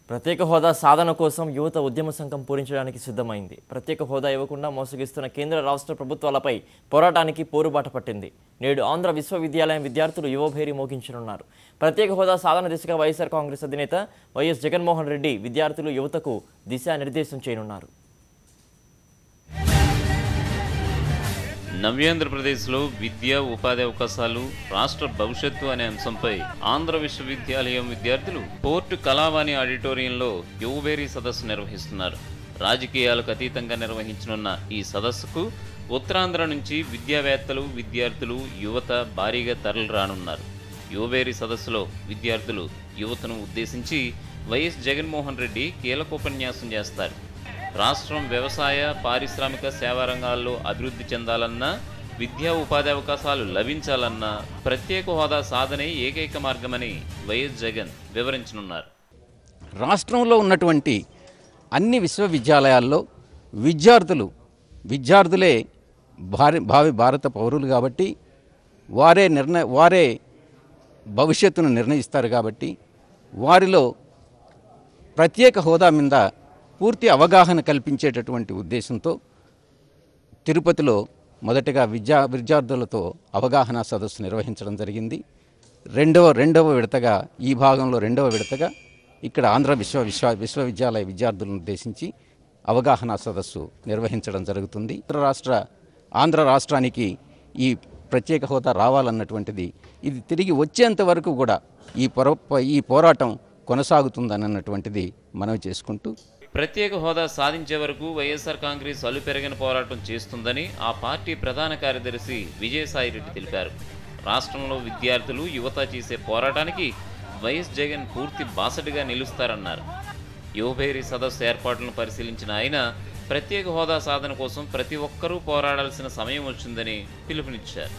ప్రత్యేక హోదా సాధన కోసం యువత ఉద్యమ సంఘం పూరించడానికి సిద్ధమైంది. ప్రత్యేక హోదా ఇవ్వకుండా మోసగిస్తున్న కేంద్ర రాష్ట్ర ప్రభుత్వాలపై పోరాటానికి పోరుబాట పట్టింది. నేడు ఆంధ్ర విశ్వవిద్యాలయం విద్యార్థులు యువభేరి మోగించనున్నారు. ప్రత్యేక హోదా సాధన దిశగా వైఎస్ఆర్ కాంగ్రెస్ అధినేత వైఎస్ జగన్మోహన్ రెడ్డి విద్యార్థులు యువతకు దిశానిర్దేశం చేయనున్నారు. నవ్యాంధ్రప్రదేశ్లో విద్య ఉపాధి అవకాశాలు రాష్ట్ర భవిష్యత్తు అనే అంశంపై ఆంధ్ర విశ్వవిద్యాలయం విద్యార్థులు పోర్టు కళావాణి ఆడిటోరియంలో యువభేరీ సదస్సు నిర్వహిస్తున్నారు. రాజకీయాలకు అతీతంగా నిర్వహించనున్న ఈ సదస్సుకు ఉత్తరాంధ్ర నుంచి విద్యావేత్తలు, విద్యార్థులు, యువత భారీగా తరలి రానున్నారు. యువభేరీ సదస్సులో విద్యార్థులు యువతను ఉద్దేశించి వైఎస్ జగన్మోహన్ రెడ్డి కీలకోపన్యాసం చేస్తారు. రాష్ట్రం వ్యవసాయ, పారిశ్రామిక, సేవా రంగాల్లో అభివృద్ధి చెందాలన్నా, విద్యా ఉపాధి అవకాశాలు లభించాలన్నా ప్రత్యేక హోదా సాధనే ఏకైక మార్గమని వైఎస్ జగన్ వివరించనున్నారు. రాష్ట్రంలో ఉన్నటువంటి అన్ని విశ్వవిద్యాలయాల్లో విద్యార్థులే భావి భారత పౌరులు కాబట్టి వారే భవిష్యత్తును నిర్ణయిస్తారు కాబట్టి వారిలో ప్రత్యేక హోదా మీద పూర్తి అవగాహన కల్పించేటటువంటి ఉద్దేశంతో తిరుపతిలో మొదటగా విద్యార్థులతో అవగాహన సదస్సు నిర్వహించడం జరిగింది. రెండవ విడతగా ఈ భాగంలో రెండవ విడతగా ఇక్కడ ఆంధ్ర విశ్వవిద్యాలయ విద్యార్థులను ఉద్దేశించి అవగాహన సదస్సు నిర్వహించడం జరుగుతుంది. ఆంధ్ర రాష్ట్రానికి ఈ ప్రత్యేక హోదా రావాలన్నటువంటిది ఇది తిరిగి వచ్చేంత వరకు కూడా ఈ పోరాటం కొనసాగుతుందన్నటువంటిది మనవి చేసుకుంటూ ప్రత్యేక హోదా సాధించే వరకు వైఎస్ఆర్ కాంగ్రెస్ అలుపెరగని పోరాటం చేస్తుందని ఆ పార్టీ ప్రధాన కార్యదర్శి విజయసాయిరెడ్డి తెలిపారు. రాష్ట్రంలో విద్యార్థులు, యువత చేసే పోరాటానికి వైఎస్ జగన్ పూర్తి బాసటగా నిలుస్తారన్నారు. యువభేరీ సదస్సు ఏర్పాట్లను పరిశీలించిన ఆయన ప్రత్యేక హోదా సాధన కోసం ప్రతి ఒక్కరూ పోరాడాల్సిన సమయం వచ్చిందని పిలుపునిచ్చారు.